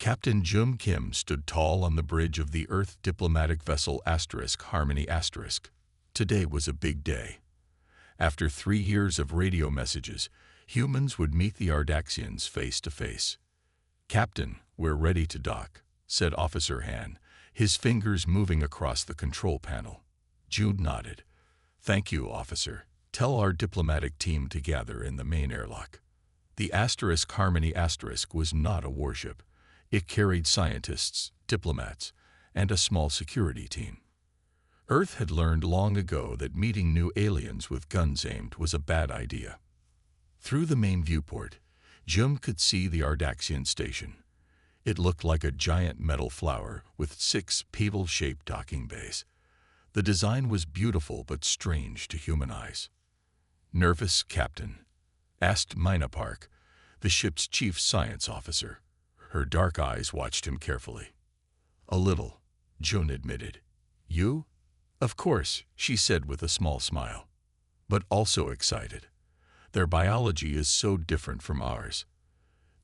Captain Jum Kim stood tall on the bridge of the Earth diplomatic vessel Harmony. Today was a big day. After 3 years of radio messages, humans would meet the Ardaxians face to face. "Captain, we're ready to dock," said Officer Han, his fingers moving across the control panel. Jude nodded. "Thank you, officer. Tell our diplomatic team to gather in the main airlock." The Harmony was not a warship. It carried scientists, diplomats, and a small security team. Earth had learned long ago that meeting new aliens with guns aimed was a bad idea. Through the main viewport, Jum could see the Ardaxian station. It looked like a giant metal flower with 6 petal-shaped docking bays. The design was beautiful but strange to human eyes. "Nervous, Captain?" asked Mina Park, the ship's chief science officer. Her dark eyes watched him carefully. "A little," June admitted. "You?" "Of course," she said with a small smile. "But also excited. Their biology is so different from ours."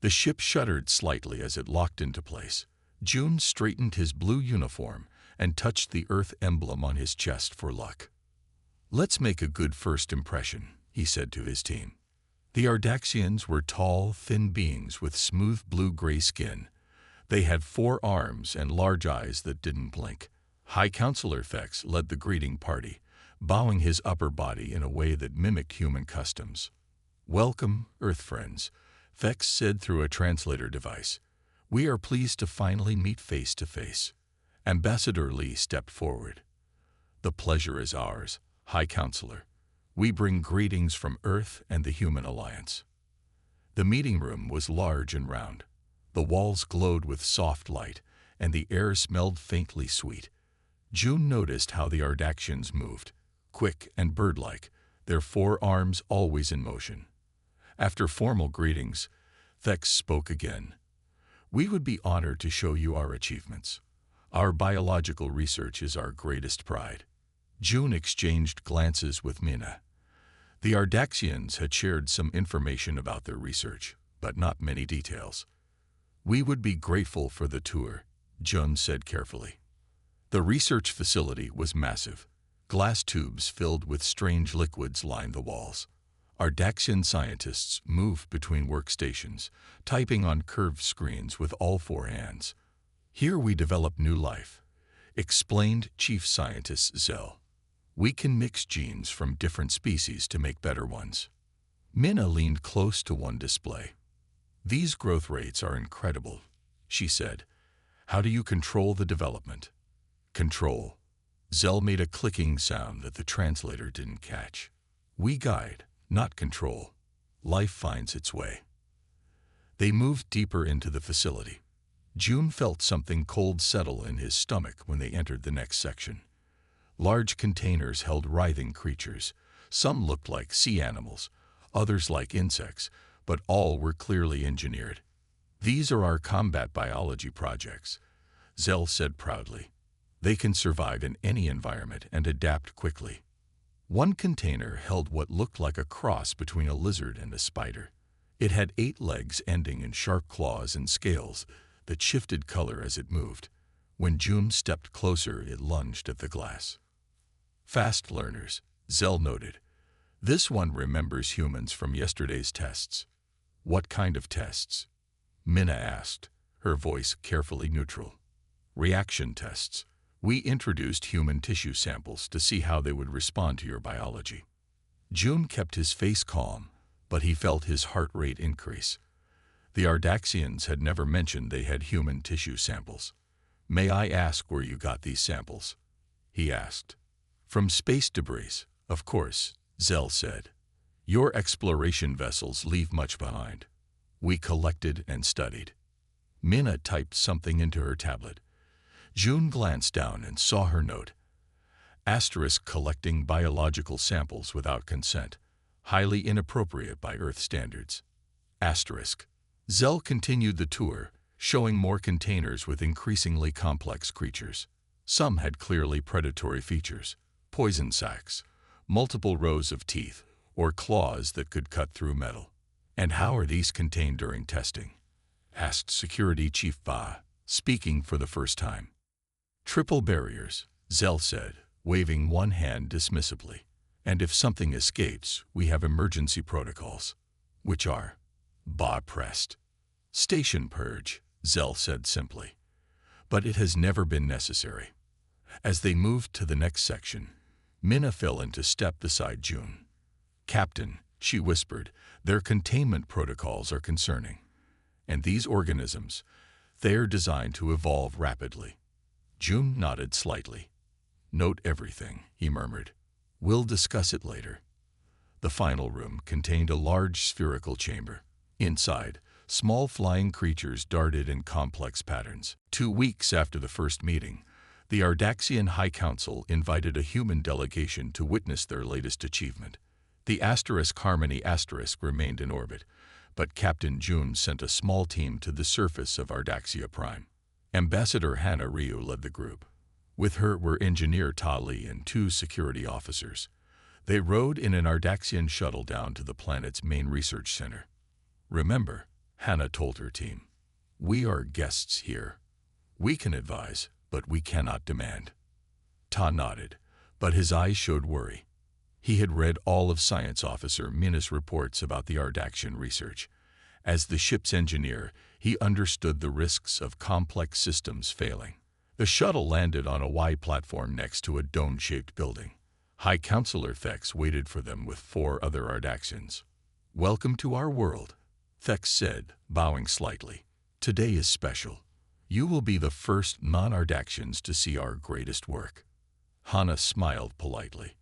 The ship shuddered slightly as it locked into place. June straightened his blue uniform and touched the Earth emblem on his chest for luck. "Let's make a good first impression," he said to his team. The Ardaxians were tall, thin beings with smooth blue-gray skin. They had 4 arms and large eyes that didn't blink. High Counselor Fex led the greeting party, bowing his upper body in a way that mimicked human customs. "Welcome, Earth friends," Fex said through a translator device. "We are pleased to finally meet face to face." Ambassador Lee stepped forward. "The pleasure is ours, High Counselor. We bring greetings from Earth and the Human Alliance." The meeting room was large and round. The walls glowed with soft light, and the air smelled faintly sweet. June noticed how the Ardaxians moved, quick and bird-like, their 4 arms always in motion. After formal greetings, Fex spoke again. "We would be honored to show you our achievements. Our biological research is our greatest pride." June exchanged glances with Mina. The Ardaxians had shared some information about their research, but not many details. "We would be grateful for the tour," June said carefully. The research facility was massive. Glass tubes filled with strange liquids lined the walls. Ardaxian scientists moved between workstations, typing on curved screens with all 4 hands. "Here we develop new life," explained Chief Scientist Zell. "We can mix genes from different species to make better ones." Mina leaned close to one display. "These growth rates are incredible," she said. "How do you control the development?" "Control." Zell made a clicking sound that the translator didn't catch. "We guide, not control. Life finds its way." They moved deeper into the facility. June felt something cold settle in his stomach when they entered the next section. Large containers held writhing creatures. Some looked like sea animals, others like insects, but all were clearly engineered. "These are our combat biology projects," Zell said proudly. "They can survive in any environment and adapt quickly." One container held what looked like a cross between a lizard and a spider. It had 8 legs ending in sharp claws and scales that shifted color as it moved. When June stepped closer, it lunged at the glass. "Fast learners," Zell noted. "This one remembers humans from yesterday's tests." "What kind of tests?" Mina asked, her voice carefully neutral. "Reaction tests. We introduced human tissue samples to see how they would respond to your biology." June kept his face calm, but he felt his heart rate increase. The Ardaxians had never mentioned they had human tissue samples. "May I ask where you got these samples?" he asked. "From space debris, of course," Zell said. "Your exploration vessels leave much behind. We collected and studied." Mina typed something into her tablet. June glanced down and saw her note. "Collecting biological samples without consent. Highly inappropriate by Earth standards." Zell continued the tour, showing more containers with increasingly complex creatures. Some had clearly predatory features, poison sacs, multiple rows of teeth, or claws that could cut through metal. "And how are these contained during testing?" asked Security Chief Ba, speaking for the first time. Triple barriers, Zell said, waving one hand dismissively. And if something escapes, we have emergency protocols. Which are? Ba pressed. Station purge, Zell said simply. But it has never been necessary. As they moved to the next section, Minna fell into step beside June. Captain, she whispered, their containment protocols are concerning. And these organisms, they are designed to evolve rapidly. June nodded slightly. Note everything, he murmured. We'll discuss it later. The final room contained a large spherical chamber. Inside, small flying creatures darted in complex patterns. 2 weeks after the first meeting, the Ardaxian High Council invited a human delegation to witness their latest achievement. The Harmony remained in orbit, but Captain June sent a small team to the surface of Ardaxia Prime. Ambassador Hannah Ryu led the group. With her were Engineer Ta Li and 2 security officers. They rode in an Ardaxian shuttle down to the planet's main research center. Remember, Hannah told her team, we are guests here. We can advise, but we cannot demand. Ta nodded, but his eyes showed worry. He had read all of Science Officer Minna's reports about the Ardaxian research. As the ship's engineer, he understood the risks of complex systems failing. The shuttle landed on a Y platform next to a dome-shaped building. High Counselor Thex waited for them with 4 other Ardaxians. Welcome to our world, Thex said, bowing slightly. Today is special. You will be the first non-Ardaxians to see our greatest work. Hannah smiled politely.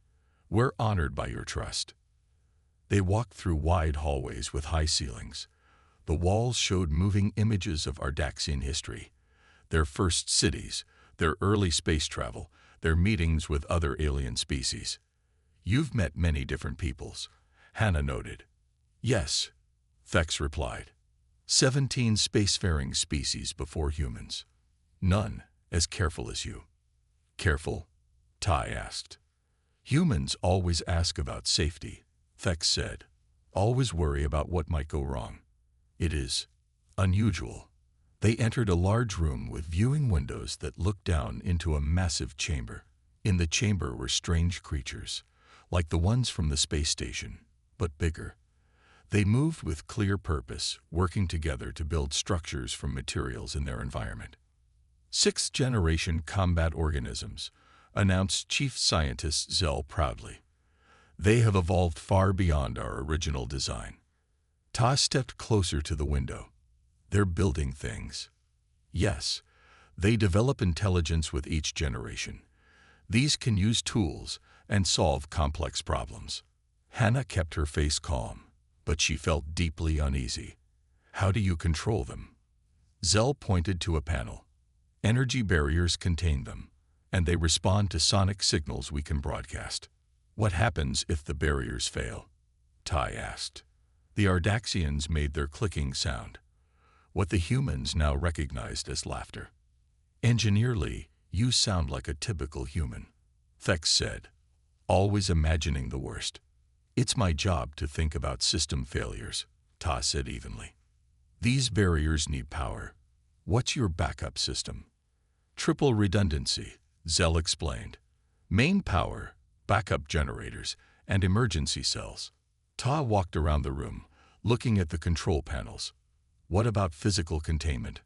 We're honored by your trust. They walked through wide hallways with high ceilings. The walls showed moving images of Ardaxian history, their first cities, their early space travel, their meetings with other alien species. You've met many different peoples, Hannah noted. Yes, Thex replied. 17 spacefaring species before humans. None as careful as you. Careful? Tai asked. Humans always ask about safety, Thex said. Always worry about what might go wrong. It is unusual. They entered a large room with viewing windows that looked down into a massive chamber. In the chamber were strange creatures, like the ones from the space station, but bigger. They moved with clear purpose, working together to build structures from materials in their environment. 6th-generation combat organisms, announced Chief Scientist Zell proudly. They have evolved far beyond our original design. Ta stepped closer to the window. They're building things. Yes, they develop intelligence with each generation. These can use tools and solve complex problems. Hannah kept her face calm, but she felt deeply uneasy. How do you control them? Zell pointed to a panel. Energy barriers contain them, and they respond to sonic signals we can broadcast. What happens if the barriers fail? Tai asked. The Ardaxians made their clicking sound, what the humans now recognized as laughter. Engineer Lee, you sound like a typical human, Thex said, always imagining the worst. It's my job to think about system failures, Ta said evenly. These barriers need power. What's your backup system? Triple redundancy, Zell explained. Main power, backup generators, and emergency cells. Ta walked around the room, looking at the control panels. What about physical containment?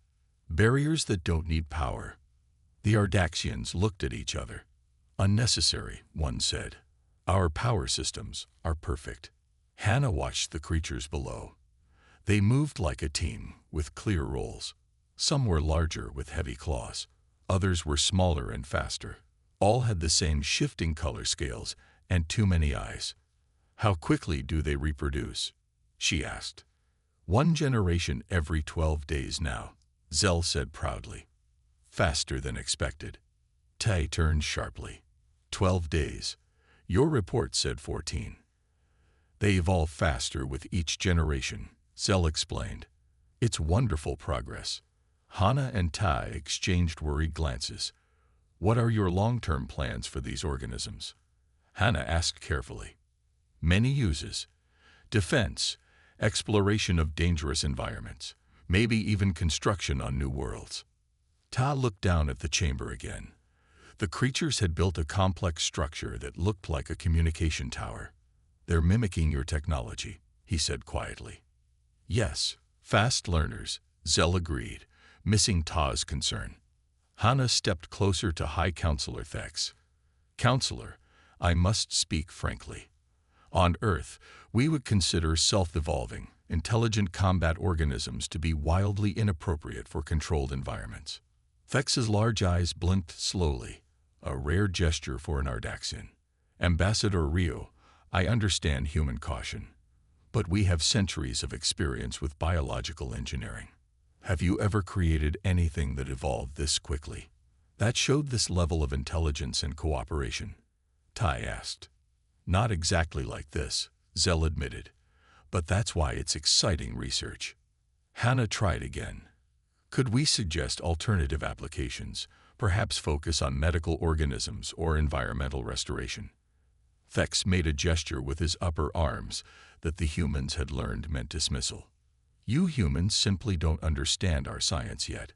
Barriers that don't need power. The Ardaxians looked at each other. Unnecessary, one said. Our power systems are perfect. Hannah watched the creatures below. They moved like a team, with clear roles. Some were larger with heavy claws. Others were smaller and faster. All had the same shifting color scales and too many eyes. How quickly do they reproduce? She asked. 1 generation every 12 days now, Zell said proudly. Faster than expected. Tai turned sharply. 12 days. Your report said 14. They evolve faster with each generation, Zell explained. It's wonderful progress. Hannah and Tai exchanged worried glances. What are your long-term plans for these organisms? Hannah asked carefully. Many uses. Defense, exploration of dangerous environments, maybe even construction on new worlds. Ta looked down at the chamber again. The creatures had built a complex structure that looked like a communication tower. "They're mimicking your technology," he said quietly. "Yes, fast learners," Zell agreed, missing Ta's concern. Hana stepped closer to High Counselor Thex. "Counselor, I must speak frankly. On Earth, we would consider self-evolving, intelligent combat organisms to be wildly inappropriate for controlled environments." Thex's large eyes blinked slowly, a rare gesture for an Ardaxian. "Ambassador Rio, I understand human caution, but we have centuries of experience with biological engineering. Have you ever created anything that evolved this quickly, that showed this level of intelligence and cooperation?" Tai asked. "Not exactly like this," Zell admitted, "but that's why it's exciting research." Hana tried again. "Could we suggest alternative applications, perhaps focus on medical organisms or environmental restoration?" Thex made a gesture with his upper arms that the humans had learned meant dismissal. "You humans simply don't understand our science yet.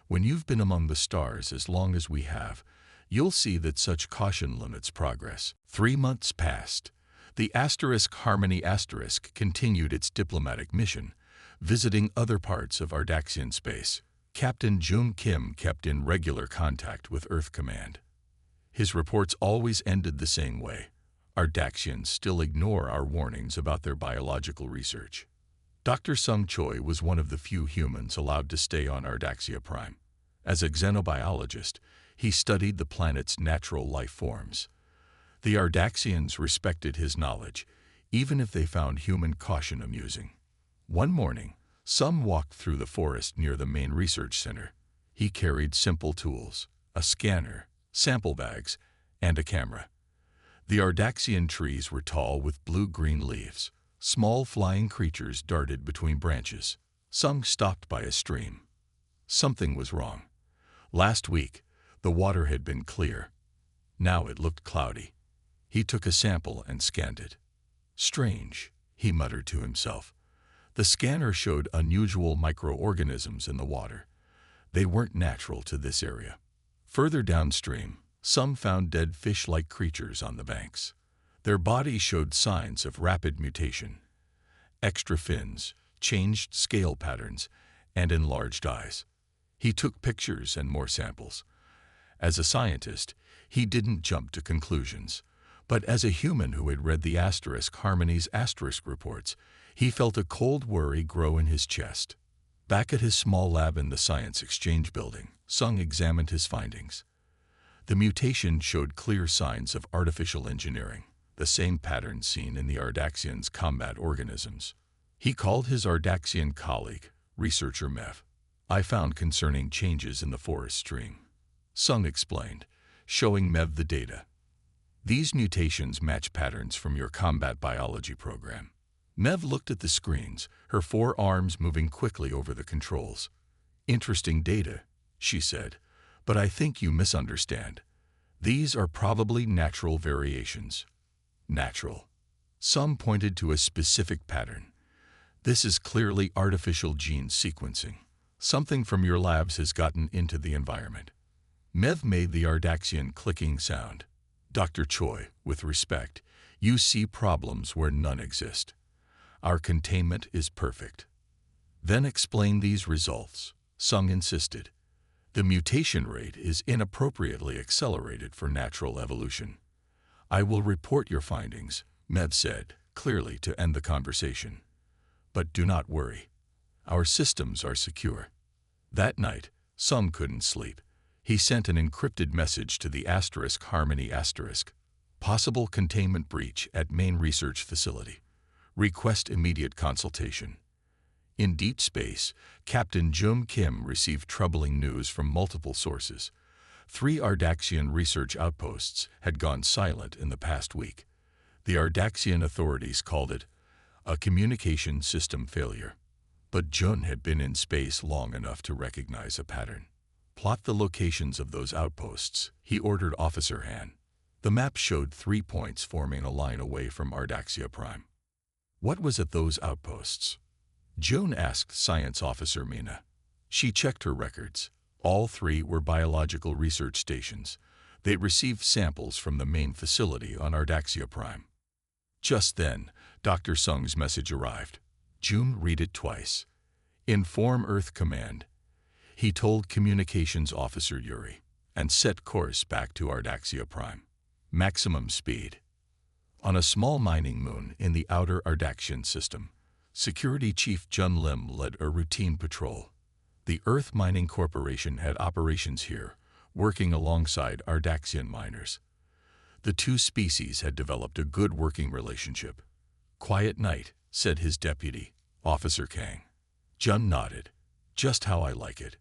When you've been among the stars as long as we have, you'll see that such caution limits progress." 3 months passed. The Harmony continued its diplomatic mission, visiting other parts of Ardaxian space. Captain Jung Kim kept in regular contact with Earth Command. His reports always ended the same way: Ardaxians still ignore our warnings about their biological research. Dr. Sung Choi was one of the few humans allowed to stay on Ardaxia Prime. As a xenobiologist, he studied the planet's natural life forms. The Ardaxians respected his knowledge, even if they found human caution amusing. One morning, Sung walked through the forest near the main research center. He carried simple tools: a scanner, sample bags, and a camera. The Ardaxian trees were tall with blue-green leaves. Small flying creatures darted between branches. Sung stopped by a stream. Something was wrong. Last week, the water had been clear. Now it looked cloudy. He took a sample and scanned it. "Strange," he muttered to himself. The scanner showed unusual microorganisms in the water. They weren't natural to this area. Further downstream, some found dead fish-like creatures on the banks. Their bodies showed signs of rapid mutation: extra fins, changed scale patterns, and enlarged eyes. He took pictures and more samples. As a scientist, he didn't jump to conclusions, but as a human who had read the Harmony's reports, he felt a cold worry grow in his chest. Back at his small lab in the Science Exchange building, Sung examined his findings. The mutation showed clear signs of artificial engineering, the same pattern seen in the Ardaxians' combat organisms. He called his Ardaxian colleague, researcher Mev. "I found concerning changes in the forest stream," Sung explained, showing Mev the data. "These mutations match patterns from your combat biology program." Mev looked at the screens, her 4 arms moving quickly over the controls. "Interesting data," she said, "but I think you misunderstand. These are probably natural variations." "Natural?" Some pointed to a specific pattern. "This is clearly artificial gene sequencing. Something from your labs has gotten into the environment." Mev made the Ardaxian clicking sound. "Dr. Choi, with respect, you see problems where none exist. Our containment is perfect." "Then explain these results," Sung insisted. "The mutation rate is inappropriately accelerated for natural evolution." "I will report your findings," Mev said, clearly to end the conversation. "But do not worry. Our systems are secure." That night, Sung couldn't sleep. He sent an encrypted message to the Harmony "Possible containment breach at main research facility. Request immediate consultation." In deep space, Captain Jung Kim received troubling news from multiple sources. 3 Ardaxian research outposts had gone silent in the past week. The Ardaxian authorities called it a communication system failure. But Jun had been in space long enough to recognize a pattern. "Plot the locations of those outposts," he ordered Officer Han. The map showed 3 points forming a line away from Ardaxia Prime. What was at those outposts? June asked Science Officer Mina. She checked her records. All three were biological research stations. They received samples from the main facility on Ardaxia Prime. Just then, Dr. Sung's message arrived. June read it twice. Inform Earth Command. He told Communications Officer Yuri, and set course back to Ardaxia Prime. Maximum speed. On a small mining moon in the outer Ardaxian system, Security Chief Jun Lim led a routine patrol. The Earth Mining Corporation had operations here, working alongside Ardaxian miners. The two species had developed a good working relationship. "Quiet night," said his deputy, Officer Kang. Jun nodded. "Just how I like it."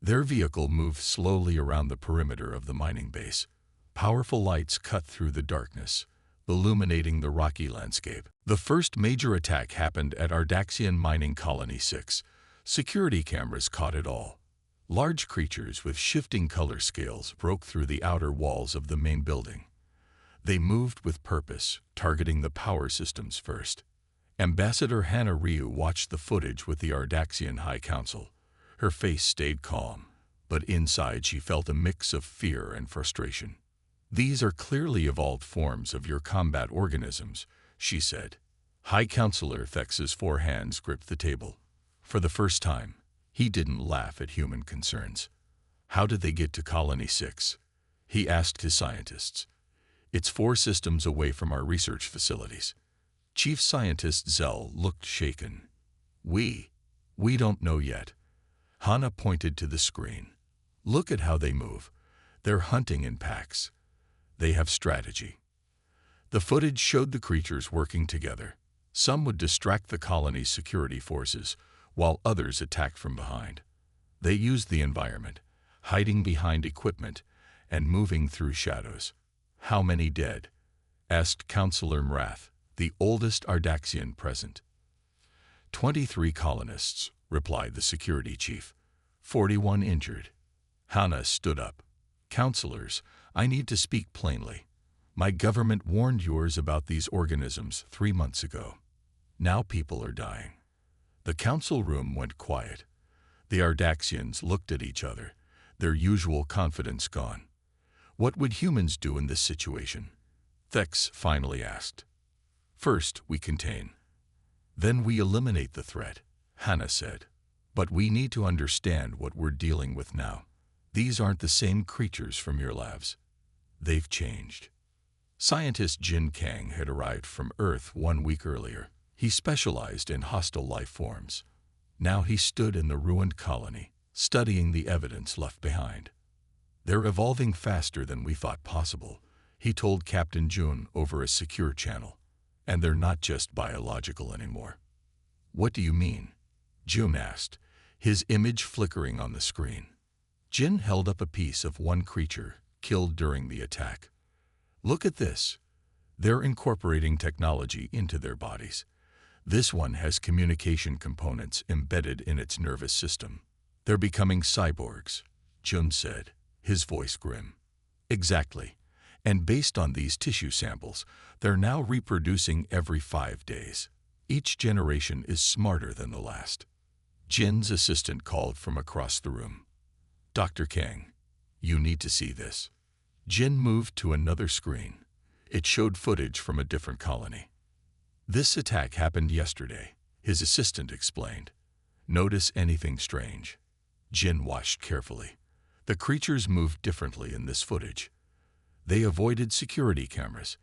Their vehicle moved slowly around the perimeter of the mining base. Powerful lights cut through the darkness, illuminating the rocky landscape. The first major attack happened at Ardaxian Mining Colony 6. Security cameras caught it all. Large creatures with shifting color scales broke through the outer walls of the main building. They moved with purpose, targeting the power systems first. Ambassador Hannah Ryu watched the footage with the Ardaxian High Council. Her face stayed calm, but inside she felt a mix of fear and frustration. "These are clearly evolved forms of your combat organisms," she said. High Counselor Thex's four hands gripped the table. For the first time, he didn't laugh at human concerns. "How did they get to Colony 6? He asked his scientists. "It's 4 systems away from our research facilities." Chief Scientist Zell looked shaken. We don't know yet." Hannah pointed to the screen. "Look at how they move. They're hunting in packs. They have strategy." The footage showed the creatures working together. Some would distract the colony's security forces, while others attacked from behind. They used the environment, hiding behind equipment and moving through shadows. "How many dead?" asked Counselor Mrath, the oldest Ardaxian present. 23 colonists, replied the security chief. 41 injured. Hannah stood up. "Counselors, I need to speak plainly. My government warned yours about these organisms 3 months ago. Now people are dying." The council room went quiet. The Ardaxians looked at each other, their usual confidence gone. "What would humans do in this situation?" Thex finally asked. "First, we contain. Then we eliminate the threat," Hannah said. "But we need to understand what we're dealing with now. These aren't the same creatures from your labs. They've changed." Scientist Jin Kang had arrived from Earth 1 week earlier. He specialized in hostile life forms. Now he stood in the ruined colony, studying the evidence left behind. "They're evolving faster than we thought possible," he told Captain Jun over a secure channel. "And they're not just biological anymore." "What do you mean?" Jun asked, his image flickering on the screen. Jin held up a piece of one creature killed during the attack. "Look at this. They're incorporating technology into their bodies. This one has communication components embedded in its nervous system. They're becoming cyborgs," Jun said, his voice grim. "Exactly. And based on these tissue samples, they're now reproducing every 5 days. Each generation is smarter than the last." Jin's assistant called from across the room. "Dr. Kang, you need to see this." Jin moved to another screen. It showed footage from a different colony. "This attack happened yesterday," his assistant explained. "Notice anything strange?" Jin watched carefully. The creatures moved differently in this footage. They avoided security cameras.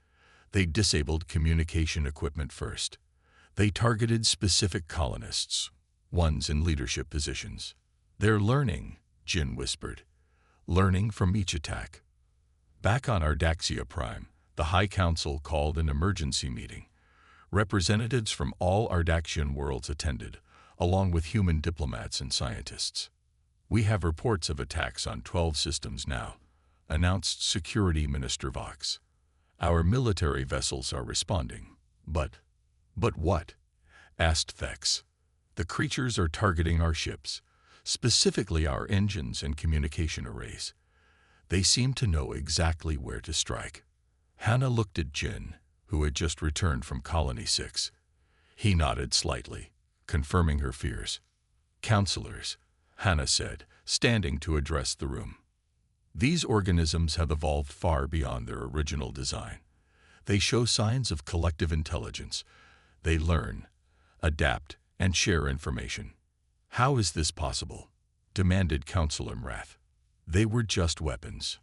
They disabled communication equipment first. They targeted specific colonists, ones in leadership positions. "They're learning," Jin whispered. "Learning from each attack." Back on Ardaxia Prime, the High Council called an emergency meeting. Representatives from all Ardaxian worlds attended, along with human diplomats and scientists. "We have reports of attacks on 12 systems now," announced Security Minister Vox. "Our military vessels are responding. But what?" asked Thex. "The creatures are targeting our ships, specifically our engines and communication arrays. They seem to know exactly where to strike." Hannah looked at Jin, who had just returned from Colony 6. He nodded slightly. confirming her fears. Counselors, Hannah said, standing to address the room. These organisms have evolved far beyond their original design. They show signs of collective intelligence. They learn, adapt, and share information. How is this possible? Demanded Counselor Mrath. They were just weapons.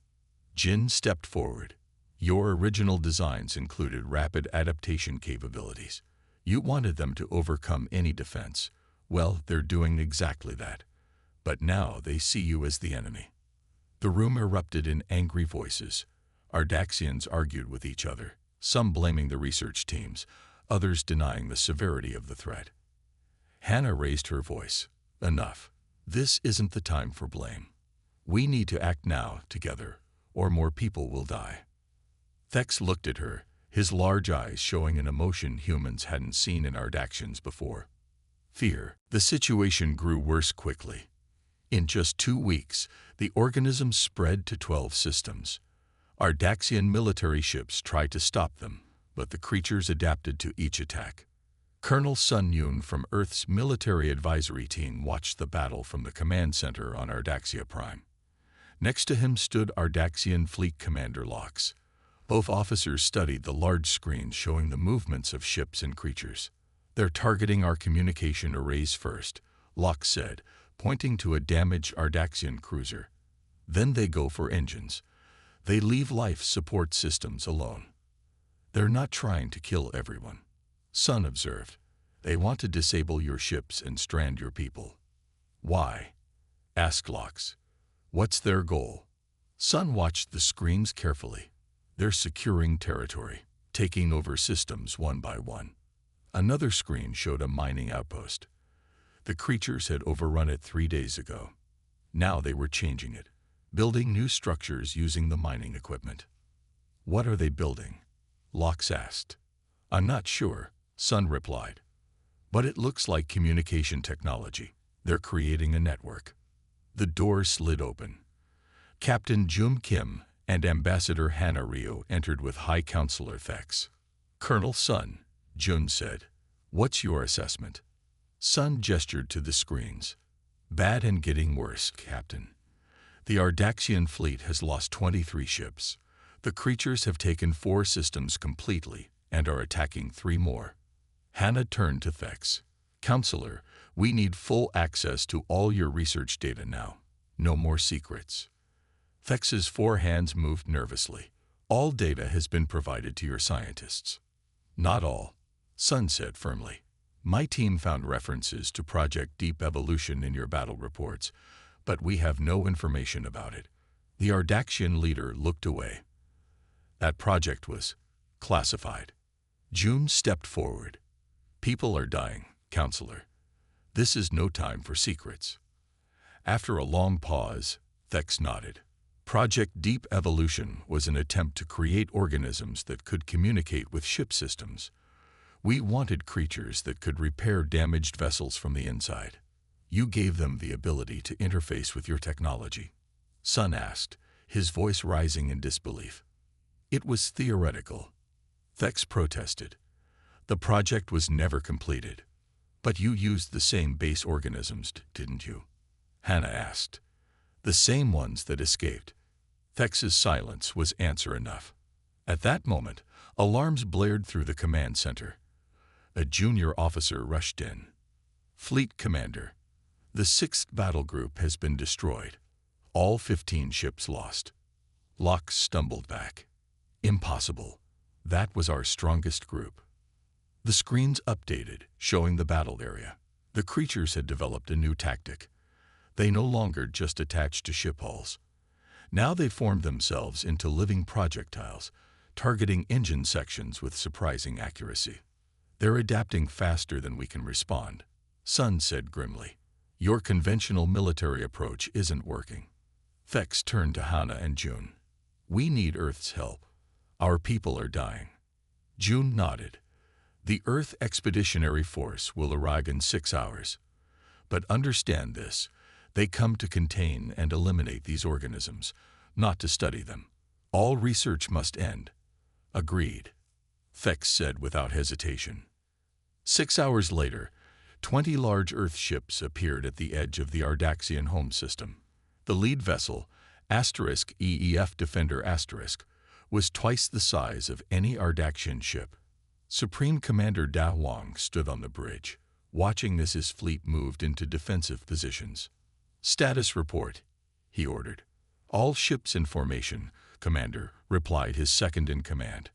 Jin stepped forward. Your original designs included rapid adaptation capabilities. You wanted them to overcome any defense. Well, they're doing exactly that. But now they see you as the enemy. The room erupted in angry voices. Ardaxians argued with each other, some blaming the research teams, others denying the severity of the threat. Hannah raised her voice. Enough. This isn't the time for blame. We need to act now, together, or more people will die. Thex looked at her, his large eyes showing an emotion humans hadn't seen in Ardaxians before. Fear. The situation grew worse quickly. In just 2 weeks, the organism spread to 12 systems. Ardaxian military ships tried to stop them, but the creatures adapted to each attack. Colonel Sun Yun from Earth's military advisory team watched the battle from the command center on Ardaxia Prime. Next to him stood Ardaxian Fleet Commander Lox. Both officers studied the large screens showing the movements of ships and creatures. They're targeting our communication arrays first, Lox said, pointing to a damaged Ardaxian cruiser. Then they go for engines. They leave life support systems alone. They're not trying to kill everyone. Sun observed. They want to disable your ships and strand your people. Why? Asked Lox. What's their goal? Sun watched the screens carefully. They're securing territory, taking over systems one by one. Another screen showed a mining outpost. The creatures had overrun it 3 days ago. Now they were changing it, building new structures using the mining equipment. What are they building? Lox asked. I'm not sure, Sun replied. But it looks like communication technology. They're creating a network. The door slid open. Captain Jum Kim and Ambassador Hannah Ryu entered with High Counselor Thex. Colonel Sun, Jun said. What's your assessment? Sun gestured to the screens. Bad and getting worse, Captain. The Ardaxian fleet has lost 23 ships. The creatures have taken 4 systems completely and are attacking 3 more. Hannah turned to Thex. Counselor, we need full access to all your research data now. No more secrets. Thex's 4 hands moved nervously. All data has been provided to your scientists. Not all, Sun said firmly. My team found references to Project Deep Evolution in your battle reports, but we have no information about it. The Ardaxian leader looked away. That project was classified. June stepped forward. People are dying, Counselor. This is no time for secrets. After a long pause, Thex nodded. Project Deep Evolution was an attempt to create organisms that could communicate with ship systems. We wanted creatures that could repair damaged vessels from the inside. You gave them the ability to interface with your technology. Sun asked, his voice rising in disbelief. It was theoretical. Thex protested. The project was never completed. But you used the same base organisms, didn't you? Hannah asked. The same ones that escaped. Thex's silence was answer enough. At that moment, alarms blared through the command center. A junior officer rushed in. Fleet Commander. The 6th battle group has been destroyed. All 15 ships lost. Lox stumbled back. Impossible. That was our strongest group. The screens updated, showing the battle area. The creatures had developed a new tactic. They no longer just attached to ship hulls. Now they formed themselves into living projectiles, targeting engine sections with surprising accuracy. They're adapting faster than we can respond, Sun said grimly. Your conventional military approach isn't working. Thex turned to Hannah and June. We need Earth's help. Our people are dying. June nodded. The Earth Expeditionary Force will arrive in 6 hours. But understand this, they come to contain and eliminate these organisms, not to study them. All research must end. Agreed, Thex said without hesitation. 6 hours later, 20 large Earth ships appeared at the edge of the Ardaxian home system. The lead vessel, *EEF Defender*, was twice the size of any Ardaxian ship. Supreme Commander Da Huang stood on the bridge, watching as his fleet moved into defensive positions. "Status report," he ordered. "All ships in formation, Commander," replied his second-in-command.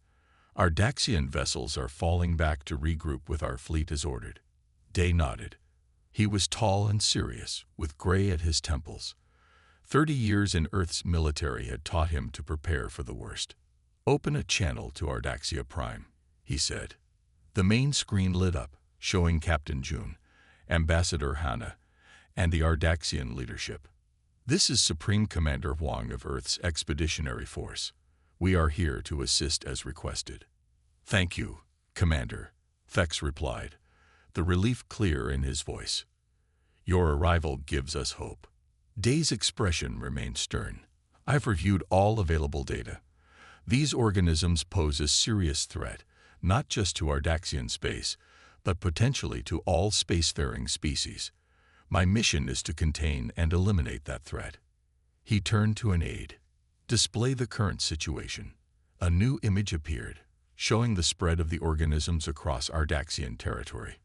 "Ardaxian vessels are falling back to regroup with our fleet as ordered." Day nodded. He was tall and serious, with gray at his temples. 30 years in Earth's military had taught him to prepare for the worst. "Open a channel to Ardaxia Prime," he said. The main screen lit up, showing Captain Jun, Ambassador Hannah, and the Ardaxian leadership. "This is Supreme Commander Huang of Earth's Expeditionary Force. We are here to assist as requested." "Thank you, Commander," Fex replied, the relief clear in his voice. "Your arrival gives us hope." Day's expression remained stern. "I've reviewed all available data. These organisms pose a serious threat, not just to Ardaxian space, but potentially to all spacefaring species. My mission is to contain and eliminate that threat." He turned to an aide. "Display the current situation." A new image appeared, showing the spread of the organisms across Ardaxian territory.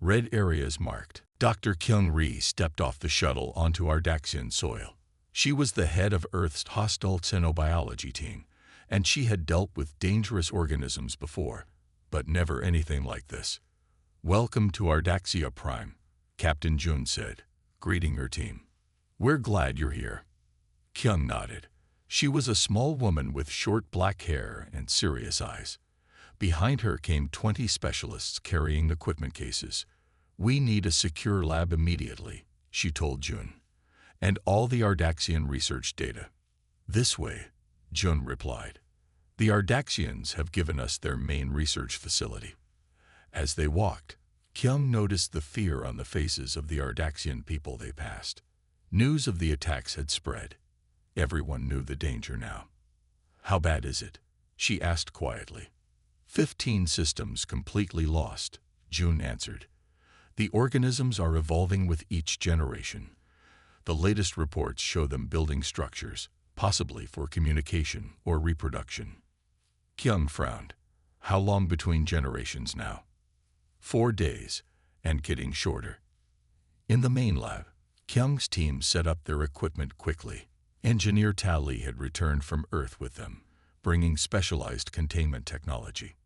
Red areas marked. Dr. Kyung-ri stepped off the shuttle onto Ardaxian soil. She was the head of Earth's hostile xenobiology team, and she had dealt with dangerous organisms before, but never anything like this. "Welcome to Ardaxia Prime," Captain Jun said, greeting her team. "We're glad you're here." Kyung nodded. She was a small woman with short black hair and serious eyes. Behind her came 20 specialists carrying equipment cases. "We need a secure lab immediately," she told Jun, "and all the Ardaxian research data." "This way," Jun replied. "The Ardaxians have given us their main research facility." As they walked, Kyung noticed the fear on the faces of the Ardaxian people they passed. News of the attacks had spread. Everyone knew the danger now. "How bad is it?" she asked quietly. 15 systems completely lost," Jun answered. "The organisms are evolving with each generation. The latest reports show them building structures, possibly for communication or reproduction." Kyung frowned. "How long between generations now?" 4 days, and getting shorter." In the main lab, Kyung's team set up their equipment quickly. Engineer Tali had returned from Earth with them, bringing specialized containment technology.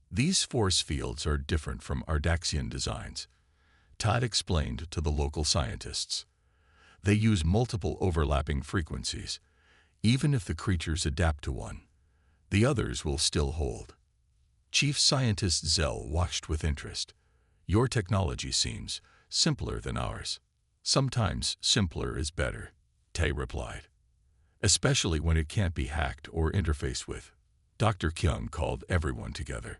"These force fields are different from Ardaxian designs," Todd explained to the local scientists. "They use multiple overlapping frequencies. Even if the creatures adapt to one, the others will still hold." Chief Scientist Zell watched with interest. "Your technology seems simpler than ours." "Sometimes simpler is better," Tay replied. "Especially when it can't be hacked or interfaced with." Dr. Kyung called everyone together.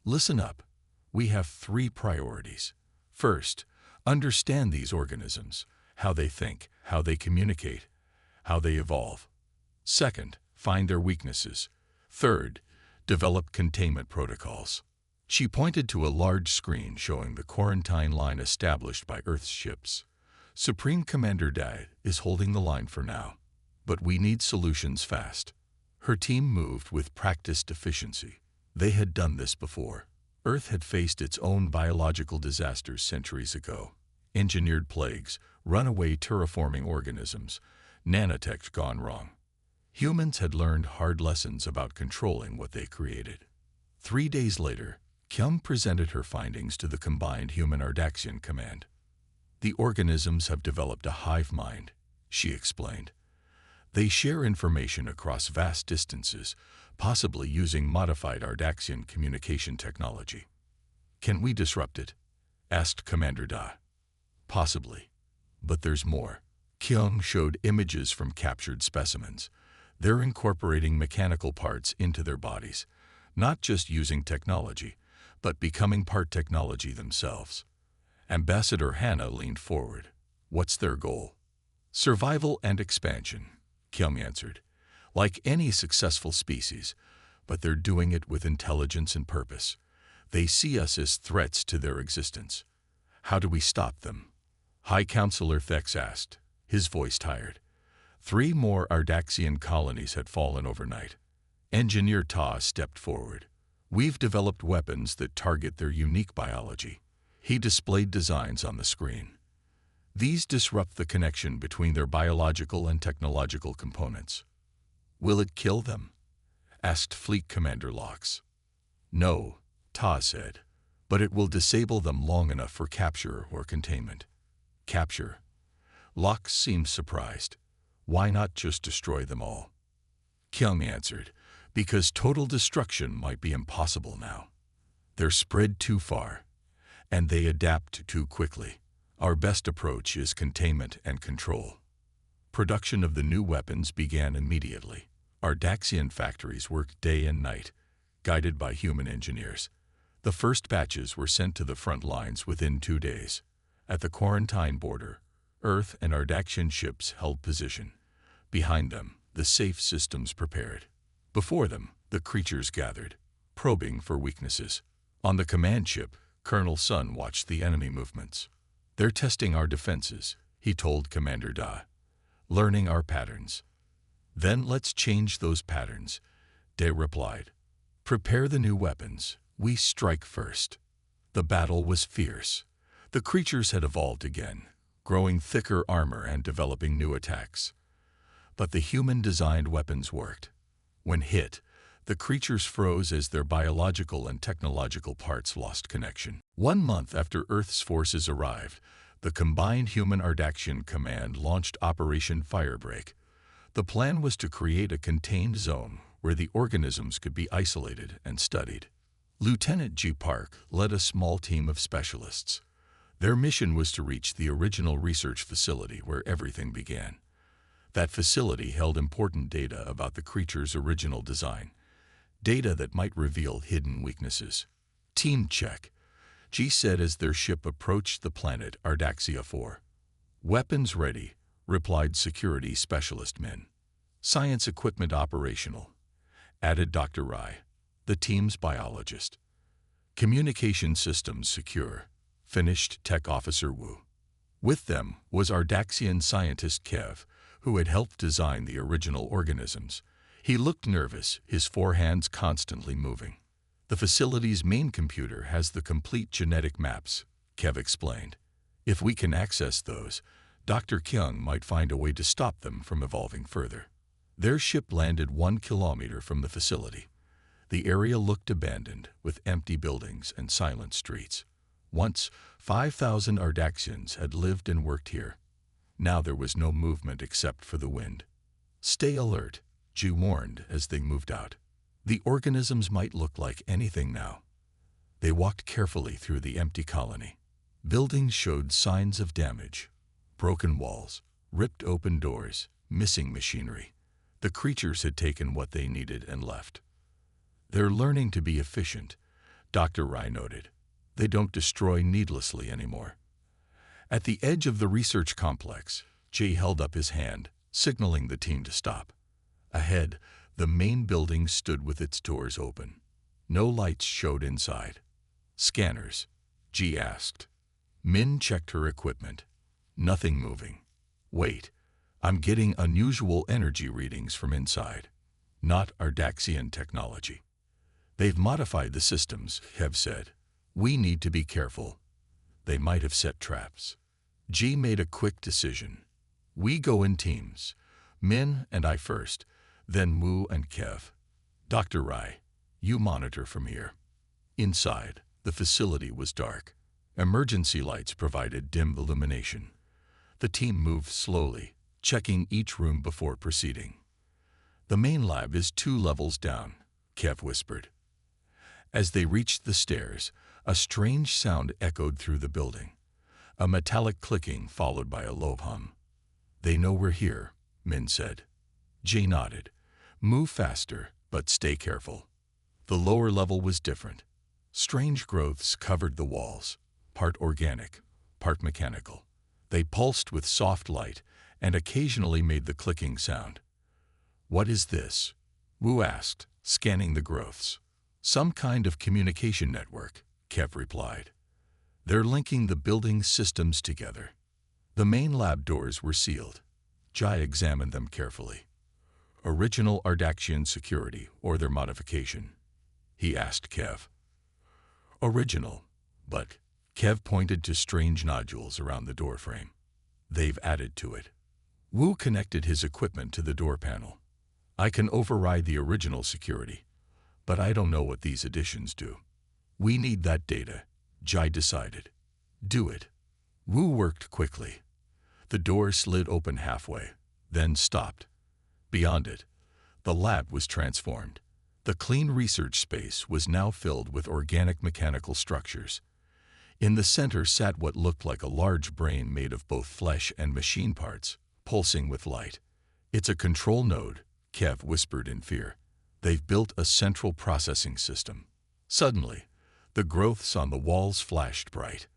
"Listen up. We have 3 priorities. First, understand these organisms, how they think, how they communicate, how they evolve. Second, find their weaknesses. Third, develop containment protocols." She pointed to a large screen showing the quarantine line established by Earth's ships. "Supreme Commander Dai is holding the line for now, but we need solutions fast." Her team moved with practiced efficiency. They had done this before. Earth had faced its own biological disasters centuries ago. Engineered plagues, runaway terraforming organisms, nanotech gone wrong. Humans had learned hard lessons about controlling what they created. 3 days later, Kyung presented her findings to the combined Human-Ardaxian Command. "The organisms have developed a hive mind," she explained. "They share information across vast distances, possibly using modified Ardaxian communication technology." "Can we disrupt it?" asked Commander Da. "Possibly. But there's more." Kyung showed images from captured specimens. They're incorporating mechanical parts into their bodies, not just using technology, but becoming part technology themselves. Ambassador Hannah leaned forward. "What's their goal?" "Survival and expansion," Kyung answered. "Like any successful species, but they're doing it with intelligence and purpose. They see us as threats to their existence. How do we stop them? High Counselor Thex asked, his voice tired. 3 more Ardaxian colonies had fallen overnight. Engineer Ta stepped forward. We've developed weapons that target their unique biology. He displayed designs on the screen. These disrupt the connection between their biological and technological components. Will it kill them? Asked Fleet Commander Lox. No, Ta said, but it will disable them long enough for capture or containment. Capture? Lox seemed surprised. Why not just destroy them all? Kyung answered, because total destruction might be impossible now. They're spread too far, and they adapt too quickly. Our best approach is containment and control. Production of the new weapons began immediately. Ardaxian factories worked day and night, guided by human engineers. The first batches were sent to the front lines within 2 days. At the quarantine border, Earth and Ardaxian ships held position. Behind them, the safe systems prepared. Before them, the creatures gathered, probing for weaknesses. On the command ship, Colonel Sun watched the enemy movements. They're testing our defenses, he told Commander Da. Learning our patterns. Then let's change those patterns, De replied. Prepare the new weapons. We strike first. The battle was fierce. The creatures had evolved again, growing thicker armor and developing new attacks. But the human-designed weapons worked. When hit, the creatures froze as their biological and technological parts lost connection. 1 month after Earth's forces arrived, the combined human Ardaxian command launched Operation Firebreak. The plan was to create a contained zone where the organisms could be isolated and studied. Lieutenant G. Park led a small team of specialists. Their mission was to reach the original research facility where everything began. That facility held important data about the creature's original design, data that might reveal hidden weaknesses. Team check, G said as their ship approached the planet Ardaxia 4. Weapons ready, replied security specialist Min. Science equipment operational, added Dr. Rai, the team's biologist. Communication systems secure, finished Tech Officer Wu. With them was Ardaxian scientist Kev, who had helped design the original organisms. He looked nervous, his 4 hands constantly moving. The facility's main computer has the complete genetic maps, Kev explained. If we can access those, Dr. Kyung might find a way to stop them from evolving further. Their ship landed 1 kilometer from the facility. The area looked abandoned, with empty buildings and silent streets. Once, 5,000 Ardaxians had lived and worked here. Now there was no movement except for the wind. Stay alert, Ji warned as they moved out. The organisms might look like anything now. They walked carefully through the empty colony. Buildings showed signs of damage. Broken walls, ripped open doors, missing machinery. The creatures had taken what they needed and left. They're learning to be efficient, Dr. Rai noted. They don't destroy needlessly anymore. At the edge of the research complex, Jay held up his hand, signaling the team to stop. Ahead, the main building stood with its doors open. No lights showed inside. Scanners, G asked. Min checked her equipment. Nothing moving. Wait, I'm getting unusual energy readings from inside. Not Ardaxian technology. They've modified the systems, Kev said. We need to be careful. They might have set traps. G made a quick decision. We go in teams. Min and I first, then Wu and Kev. Dr. Rai, you monitor from here. Inside, the facility was dark. Emergency lights provided dim illumination. The team moved slowly, checking each room before proceeding. The main lab is 2 levels down, Kev whispered. As they reached the stairs, a strange sound echoed through the building. A metallic clicking followed by a low hum. They know we're here, Min said. Jay nodded. Move faster, but stay careful. The lower level was different. Strange growths covered the walls, part organic, part mechanical. They pulsed with soft light and occasionally made the clicking sound. What is this? Wu asked, scanning the growths. Some kind of communication network, Kev replied. They're linking the building systems together. The main lab doors were sealed. Jai examined them carefully. Original Ardaxian security or their modification? He asked Kev. Original, but Kev pointed to strange nodules around the doorframe. They've added to it. Wu connected his equipment to the door panel. I can override the original security, but I don't know what these additions do. We need that data, Jai decided. Do it. Wu worked quickly. The door slid open halfway, then stopped. Beyond it, the lab was transformed. The clean research space was now filled with organic mechanical structures. In the center sat what looked like a large brain made of both flesh and machine parts, pulsing with light. It's a control node, Kev whispered in fear. They've built a central processing system. Suddenly, the growths on the walls flashed bright.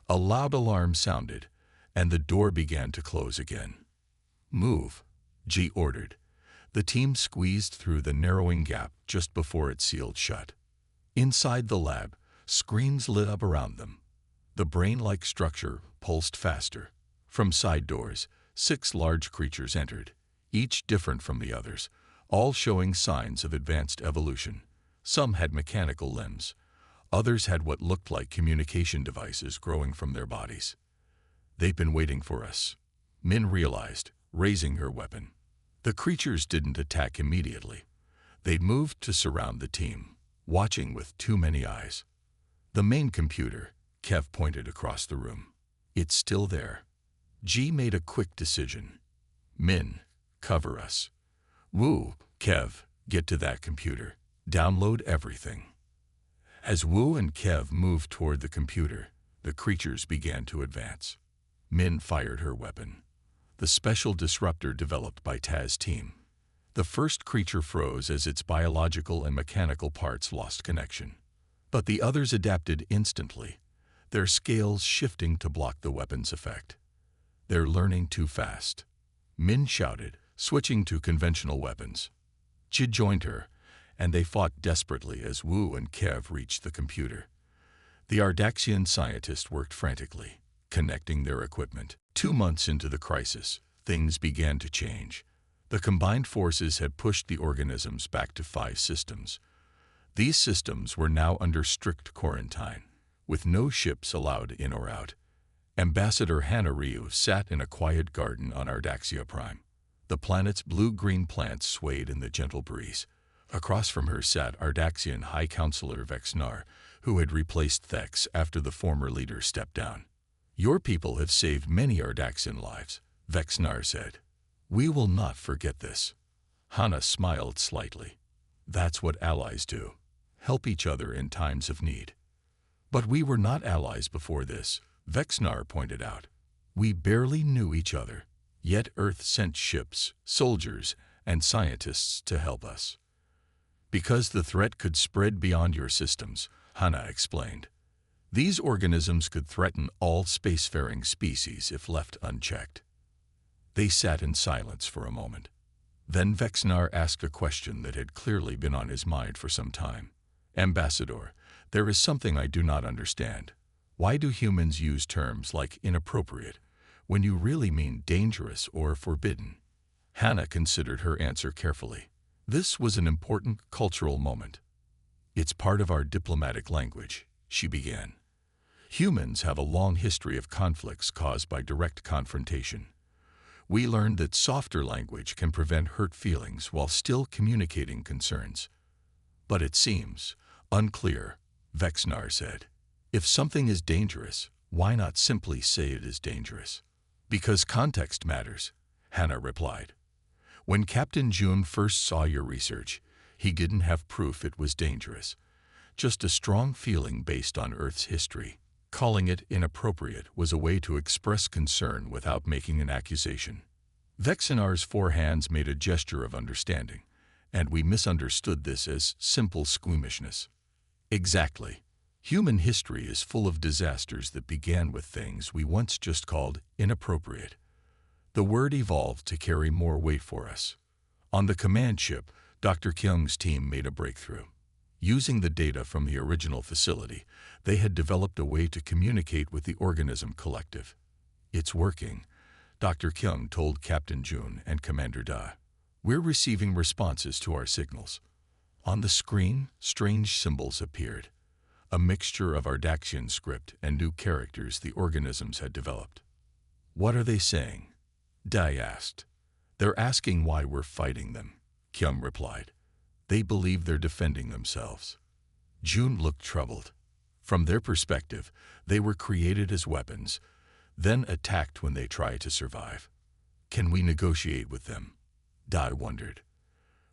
A loud alarm sounded, and the door began to close again. Move, G ordered. The team squeezed through the narrowing gap just before it sealed shut. Inside the lab, screens lit up around them. The brain-like structure pulsed faster. From side doors, 6 large creatures entered, each different from the others, all showing signs of advanced evolution. Some had mechanical limbs. Others had what looked like communication devices growing from their bodies. They've been waiting for us, Min realized, raising her weapon. The creatures didn't attack immediately. They'd moved to surround the team, watching with too many eyes. The main computer, Kev pointed across the room. It's still there. G made a quick decision. Min, cover us. Wu, Kev, get to that computer. Download everything. As Wu and Kev moved toward the computer, the creatures began to advance. Min fired her weapon. The special disruptor developed by Taz's team. The first creature froze as its biological and mechanical parts lost connection. But the others adapted instantly, their scales shifting to block the weapon's effect. They're learning too fast, Min shouted, switching to conventional weapons. Chid joined her, and they fought desperately as Wu and Kev reached the computer. The Ardaxian scientist worked frantically, connecting their equipment. 2 months into the crisis, things began to change. The combined forces had pushed the organisms back to 5 systems. These systems were now under strict quarantine, with no ships allowed in or out. Ambassador Hannah Ryu sat in a quiet garden on Ardaxia Prime. The planet's blue-green plants swayed in the gentle breeze. Across from her sat Ardaxian High Counselor Vexnar, who had replaced Thex after the former leader stepped down. Your people have saved many Ardaxian lives, Vexnar said. We will not forget this. Hannah smiled slightly. That's what allies do. Help each other in times of need. But we were not allies before this, Vexnar pointed out. We barely knew each other, yet Earth sent ships, soldiers, and scientists to help us. Because the threat could spread beyond your systems, Hannah explained. These organisms could threaten all spacefaring species if left unchecked. They sat in silence for a moment. Then Vexnar asked a question that had clearly been on his mind for some time. Ambassador, there is something I do not understand. Why do humans use terms like inappropriate when you really mean dangerous or forbidden? Hannah considered her answer carefully. This was an important cultural moment. It's part of our diplomatic language, she began. Humans have a long history of conflicts caused by direct confrontation. We learned that softer language can prevent hurt feelings while still communicating concerns. But it seems unclear, Vexnar said. If something is dangerous, why not simply say it is dangerous? Because context matters, Hannah replied. When Captain June first saw your research, he didn't have proof it was dangerous, just a strong feeling based on Earth's history. Calling it inappropriate was a way to express concern without making an accusation. Vexinar's 4 hands made a gesture of understanding, and we misunderstood this as simple squeamishness. Exactly. Human history is full of disasters that began with things we once just called inappropriate. The word evolved to carry more weight for us. On the command ship, Dr. Kyung's team made a breakthrough. Using the data from the original facility, they had developed a way to communicate with the organism collective. "It's working," Dr. Kyung told Captain Jun and Commander Da. "We're receiving responses to our signals." On the screen, strange symbols appeared, a mixture of Ardaxian script and new characters the organisms had developed. "What are they saying?" Dai asked. "They're asking why we're fighting them," Kyung replied. "They believe they're defending themselves." Jun looked troubled. From their perspective, they were created as weapons, then attacked when they try to survive. "Can we negotiate with them?" Dai wondered.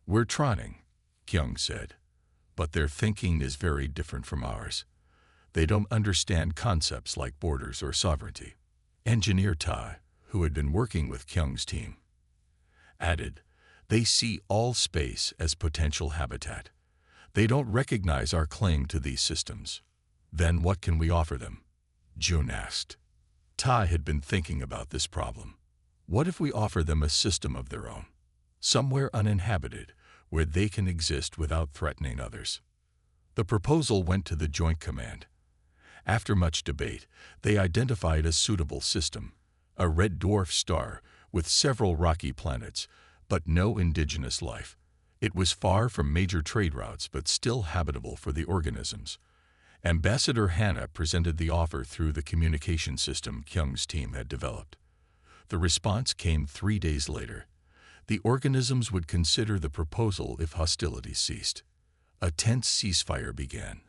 "We're trying," Kyung said, "but their thinking is very different from ours. They don't understand concepts like borders or sovereignty." Engineer Tai, who had been working with Kyung's team, added, "They see all space as potential habitat. They don't recognize our claim to these systems." "Then what can we offer them?" Jun asked. Tai had been thinking about this problem. "What if we offer them a system of their own, somewhere uninhabited, where they can exist without threatening others?" The proposal went to the Joint Command. After much debate, they identified a suitable system, a red dwarf star with several rocky planets, but no indigenous life. It was far from major trade routes, but still habitable for the organisms. Ambassador Hannah presented the offer through the communication system Kyung's team had developed. The response came 3 days later. The organisms would consider the proposal if hostilities ceased. A tense ceasefire began.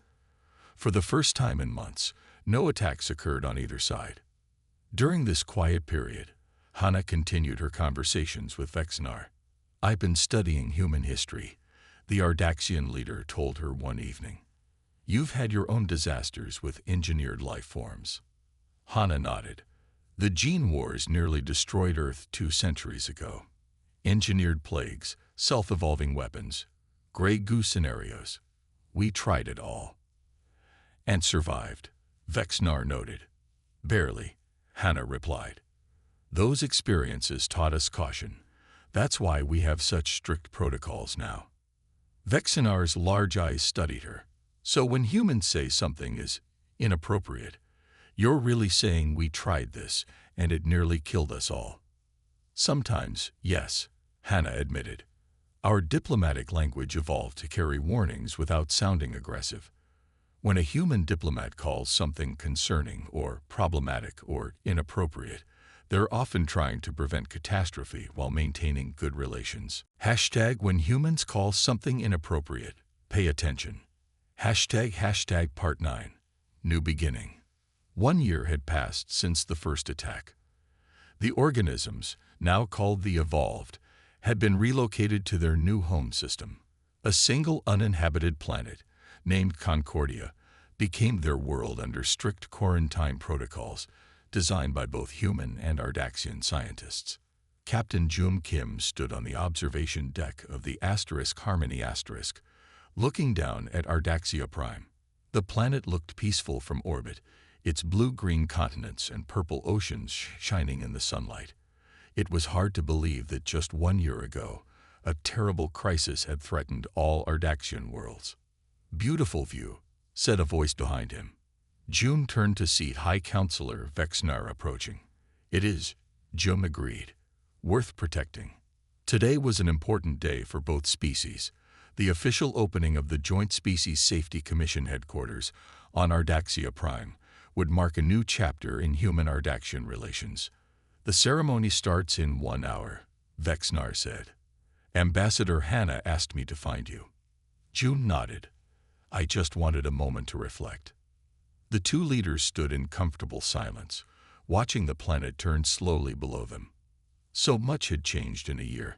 For the first time in months, no attacks occurred on either side. During this quiet period, Hannah continued her conversations with Vexnar. "I've been studying human history," the Ardaxian leader told her one evening. "You've had your own disasters with engineered life forms." Hannah nodded. "The gene wars nearly destroyed Earth 2 centuries ago. Engineered plagues, self-evolving weapons, gray goo scenarios. We tried it all." "And survived," Vexnar noted. "Barely," Hannah replied. "Those experiences taught us caution. That's why we have such strict protocols now." Vexnar's large eyes studied her. "So when humans say something is inappropriate, you're really saying we tried this and it nearly killed us all?" "Sometimes, yes," Hannah admitted. "Our diplomatic language evolved to carry warnings without sounding aggressive. When a human diplomat calls something concerning or problematic or inappropriate, they're often trying to prevent catastrophe while maintaining good relations." When humans call something inappropriate, pay attention. Part 9. New Beginning. 1 year had passed since the first attack. The organisms, now called the Evolved, had been relocated to their new home system. A single uninhabited planet, named Concordia, became their world under strict quarantine protocols designed by both human and Ardaxian scientists. Captain Jum Kim stood on the observation deck of the Harmony *, looking down at Ardaxia Prime. The planet looked peaceful from orbit, its blue-green continents and purple oceans shining in the sunlight. It was hard to believe that just 1 year ago, a terrible crisis had threatened all Ardaxian worlds. "Beautiful view," said a voice behind him. Jun turned to see High Counselor Vexnar approaching. "It is," Jun agreed. "Worth protecting." Today was an important day for both species. The official opening of the Joint Species Safety Commission headquarters on Ardaxia Prime would mark a new chapter in human-Ardaxian relations. "The ceremony starts in 1 hour, Vexnar said. "Ambassador Hannah asked me to find you." Jun nodded. "I just wanted a moment to reflect." The two leaders stood in comfortable silence, watching the planet turn slowly below them. So much had changed in a year.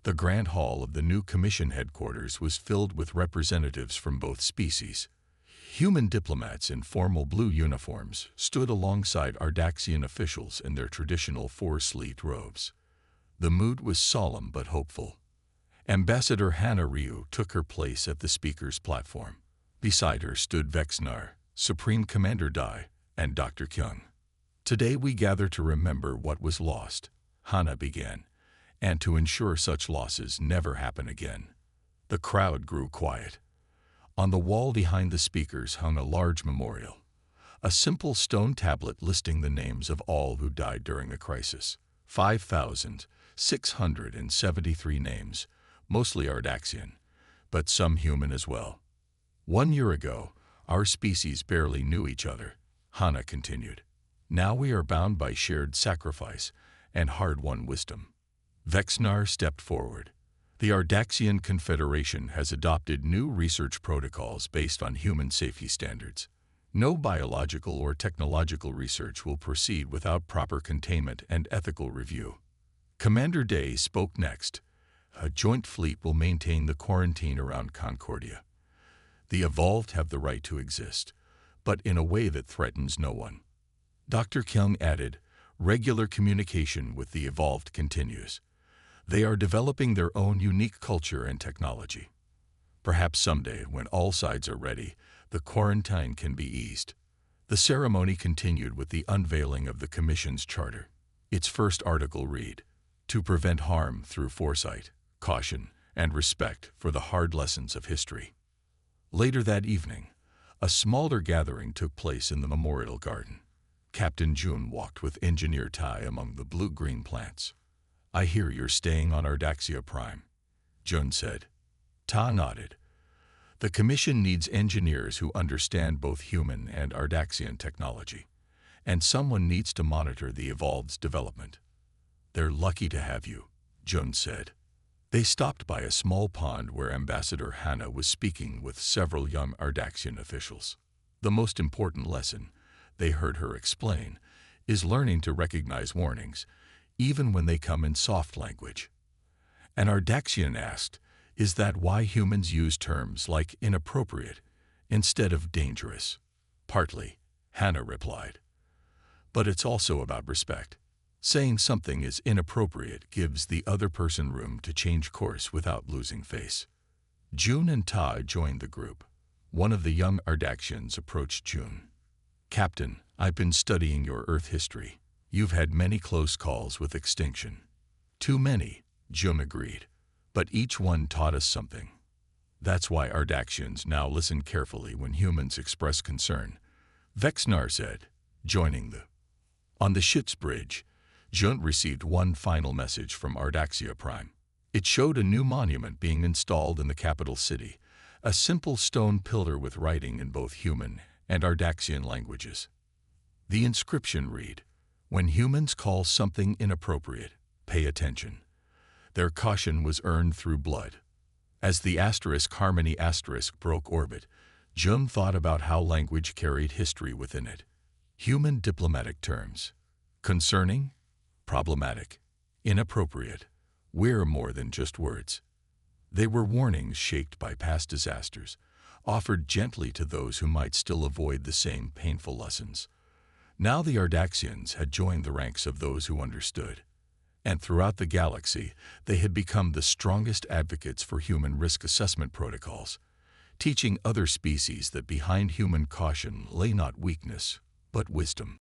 The grand hall of the new commission headquarters was filled with representatives from both species. Human diplomats in formal blue uniforms stood alongside Ardaxian officials in their traditional 4-sleeved robes. The mood was solemn but hopeful. Ambassador Hannah Ryu took her place at the speaker's platform. Beside her stood Vexnar, Supreme Commander Dai, and Dr. Kyung. "Today we gather to remember what was lost," Hannah began, "and to ensure such losses never happen again." The crowd grew quiet. On the wall behind the speakers hung a large memorial, a simple stone tablet listing the names of all who died during the crisis. 5,673 names, mostly Ardaxian, but some human as well. 1 year ago, our species barely knew each other, Hannah continued. Now we are bound by shared sacrifice and hard-won wisdom. Vexnar stepped forward. The Ardaxian Confederation has adopted new research protocols based on human safety standards. No biological or technological research will proceed without proper containment and ethical review. Commander Day spoke next. A joint fleet will maintain the quarantine around Concordia. The evolved have the right to exist, but in a way that threatens no one. Dr. Kyung added, regular communication with the evolved continues. They are developing their own unique culture and technology. Perhaps someday, when all sides are ready, the quarantine can be eased. The ceremony continued with the unveiling of the Commission's charter. Its first article read, "To prevent harm through foresight, caution, and respect for the hard lessons of history." Later that evening, a smaller gathering took place in the memorial garden. Captain Jun walked with Engineer Tai among the blue-green plants. "I hear you're staying on Ardaxia Prime," Jun said. Ta nodded. "The Commission needs engineers who understand both human and Ardaxian technology, and someone needs to monitor the evolved's development." "They're lucky to have you," Jun said. They stopped by a small pond where Ambassador Hannah was speaking with several young Ardaxian officials. The most important lesson, they heard her explain, is learning to recognize warnings, even when they come in soft language. An Ardaxian asked, "Is that why humans use terms like inappropriate instead of dangerous?" "Partly," Hannah replied. "But it's also about respect. Saying something is inappropriate gives the other person room to change course without losing face." Jun and Ta joined the group. One of the young Ardaxians approached Jun. "Captain, I've been studying your Earth history. You've had many close calls with extinction." "Too many," Jun agreed. "But each one taught us something. That's why Ardaxians now listen carefully when humans express concern," Vexnar said, joining the. On the ship's bridge, Jun received one final message from Ardaxia Prime. It showed a new monument being installed in the capital city, a simple stone pillar with writing in both human and Ardaxian languages. The inscription read, "When humans call something inappropriate, pay attention. Their caution was earned through blood." As the Harmony broke orbit, Jun thought about how language carried history within it. Human diplomatic terms. Concerning, problematic, inappropriate, were more than just words. They were warnings shaped by past disasters, offered gently to those who might still avoid the same painful lessons. Now the Ardaxians had joined the ranks of those who understood, and throughout the galaxy they had become the strongest advocates for human risk assessment protocols, teaching other species that behind human caution lay not weakness, but wisdom.